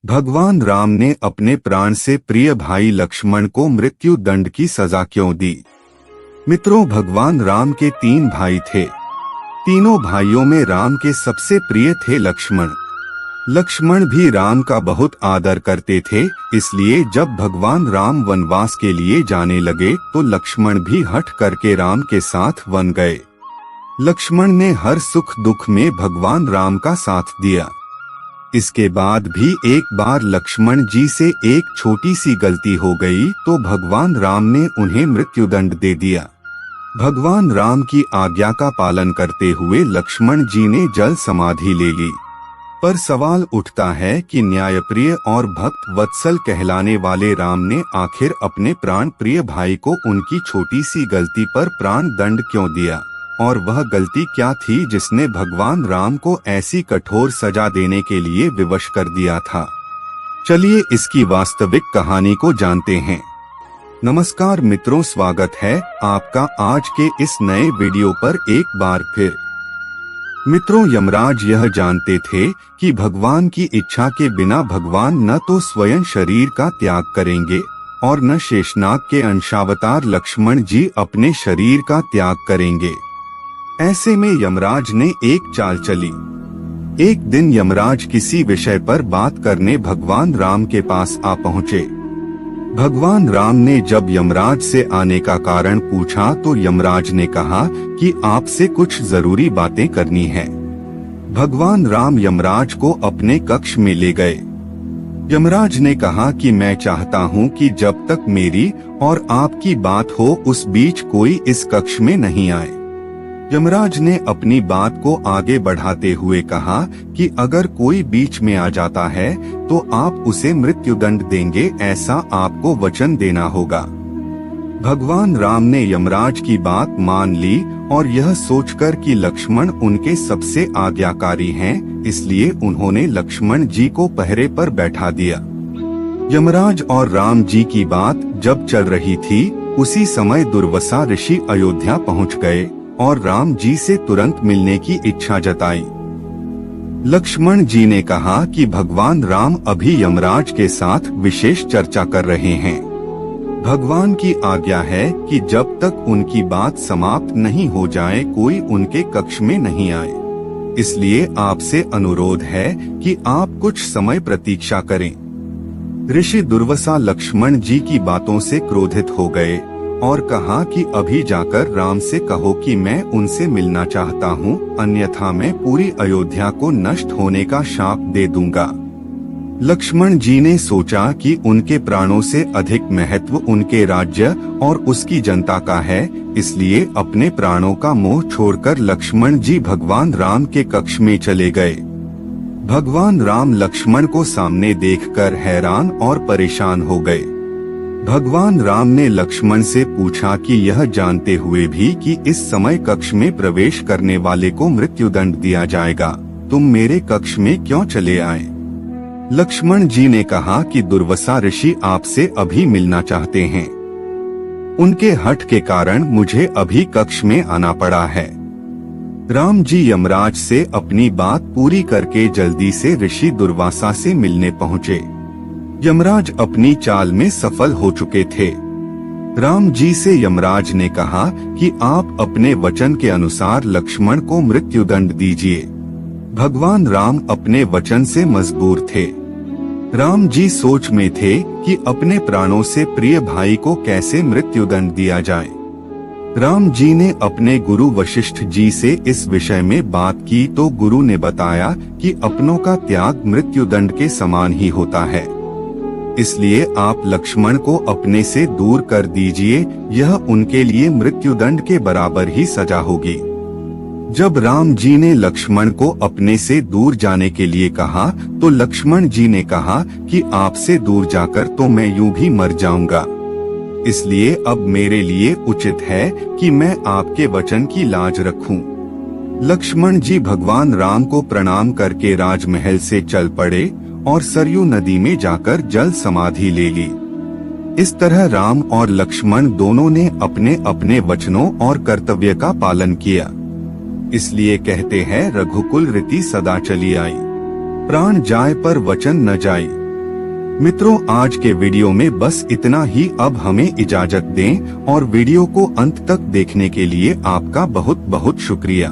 भगवान राम ने अपने प्राण से प्रिय भाई लक्ष्मण को मृत्यु दंड की सजा क्यों दी? मित्रों, भगवान राम के 3 भाई थे। तीनों भाइयों में राम के सबसे प्रिय थे लक्ष्मण। लक्ष्मण भी राम का बहुत आदर करते थे, इसलिए जब भगवान राम वनवास के लिए जाने लगे तो लक्ष्मण भी हठ करके राम के साथ वन गए। लक्ष्मण ने हर सुख दुख में भगवान राम का साथ दिया। इसके बाद भी एक बार लक्ष्मण जी से एक छोटी सी गलती हो गई तो भगवान राम ने उन्हें मृत्युदंड दे दिया। भगवान राम की आज्ञा का पालन करते हुए लक्ष्मण जी ने जल समाधि ले ली। पर सवाल उठता है कि न्यायप्रिय और भक्त वत्सल कहलाने वाले राम ने आखिर अपने प्राण प्रिय भाई को उनकी छोटी सी गलती पर प्राण दंड क्यों दिया, और वह गलती क्या थी जिसने भगवान राम को ऐसी कठोर सजा देने के लिए विवश कर दिया था। चलिए इसकी वास्तविक कहानी को जानते हैं। नमस्कार मित्रों, स्वागत है आपका आज के इस नए वीडियो पर एक बार फिर। मित्रों, यमराज यह जानते थे कि भगवान की इच्छा के बिना भगवान न तो स्वयं शरीर का त्याग करेंगे और न शेषनाग के अंशावतार लक्ष्मण जी अपने शरीर का त्याग करेंगे। ऐसे में यमराज ने एक चाल चली। एक दिन यमराज किसी विषय पर बात करने भगवान राम के पास आ पहुँचे। भगवान राम ने जब यमराज से आने का कारण पूछा तो यमराज ने कहा कि आपसे कुछ जरूरी बातें करनी है। भगवान राम यमराज को अपने कक्ष में ले गए। यमराज ने कहा कि मैं चाहता हूं कि जब तक मेरी और आपकी बात हो उस बीच कोई इस कक्ष में नहीं आए। यमराज ने अपनी बात को आगे बढ़ाते हुए कहा कि अगर कोई बीच में आ जाता है तो आप उसे मृत्युदंड देंगे, ऐसा आपको वचन देना होगा। भगवान राम ने यमराज की बात मान ली और यह सोचकर कि लक्ष्मण उनके सबसे आज्ञाकारी हैं, इसलिए उन्होंने लक्ष्मण जी को पहरे पर बैठा दिया। यमराज और राम जी की बात जब चल रही थी उसी समय दुर्वासा ऋषि अयोध्या पहुंच गए और राम जी से तुरंत मिलने की इच्छा जताई। लक्ष्मण जी ने कहा कि भगवान राम अभी यमराज के साथ विशेष चर्चा कर रहे हैं। भगवान की आज्ञा है कि जब तक उनकी बात समाप्त नहीं हो जाए कोई उनके कक्ष में नहीं आए, इसलिए आपसे अनुरोध है कि आप कुछ समय प्रतीक्षा करें। ऋषि दुर्वासा लक्ष्मण जी की बातों से क्रोधित हो गए और कहा कि अभी जाकर राम से कहो कि मैं उनसे मिलना चाहता हूँ, अन्यथा मैं पूरी अयोध्या को नष्ट होने का शाप दे दूंगा। लक्ष्मण जी ने सोचा कि उनके प्राणों से अधिक महत्व उनके राज्य और उसकी जनता का है, इसलिए अपने प्राणों का मोह छोड़कर लक्ष्मण जी भगवान राम के कक्ष में चले गए। भगवान राम लक्ष्मण को सामने देखकर हैरान और परेशान हो गए। भगवान राम ने लक्ष्मण से पूछा कि यह जानते हुए भी कि इस समय कक्ष में प्रवेश करने वाले को मृत्युदंड दिया जाएगा, तुम मेरे कक्ष में क्यों चले आए? लक्ष्मण जी ने कहा कि दुर्वासा ऋषि आपसे अभी मिलना चाहते हैं। उनके हठ के कारण मुझे अभी कक्ष में आना पड़ा है। राम जी यमराज से अपनी बात पूरी करके जल्दी से ऋषि दुर्वासा से मिलने पहुँचे। यमराज अपनी चाल में सफल हो चुके थे। राम जी से यमराज ने कहा कि आप अपने वचन के अनुसार लक्ष्मण को मृत्युदंड दीजिए। भगवान राम अपने वचन से मजबूर थे। राम जी सोच में थे कि अपने प्राणों से प्रिय भाई को कैसे मृत्युदंड दिया जाए। राम जी ने अपने गुरु वशिष्ठ जी से इस विषय में बात की तो गुरु ने बताया कि अपनों का त्याग मृत्युदंड के समान ही होता है, इसलिए आप लक्ष्मण को अपने से दूर कर दीजिए, यह उनके लिए मृत्युदंड के बराबर ही सजा होगी। जब राम जी ने लक्ष्मण को अपने से दूर जाने के लिए कहा तो लक्ष्मण जी ने कहा कि आपसे दूर जाकर तो मैं यूं भी मर जाऊंगा, इसलिए अब मेरे लिए उचित है कि मैं आपके वचन की लाज रखूं। लक्ष्मण जी भगवान राम को प्रणाम करके राजमहल से चल पड़े और सरयू नदी में जाकर जल समाधि ले ली। इस तरह राम और लक्ष्मण दोनों ने अपने अपने वचनों और कर्तव्य का पालन किया। इसलिए कहते हैं रघुकुल रीति सदा चली आई, प्राण जाए पर वचन न जाए। मित्रों, आज के वीडियो में बस इतना ही। अब हमें इजाजत दें और वीडियो को अंत तक देखने के लिए आपका बहुत बहुत शुक्रिया।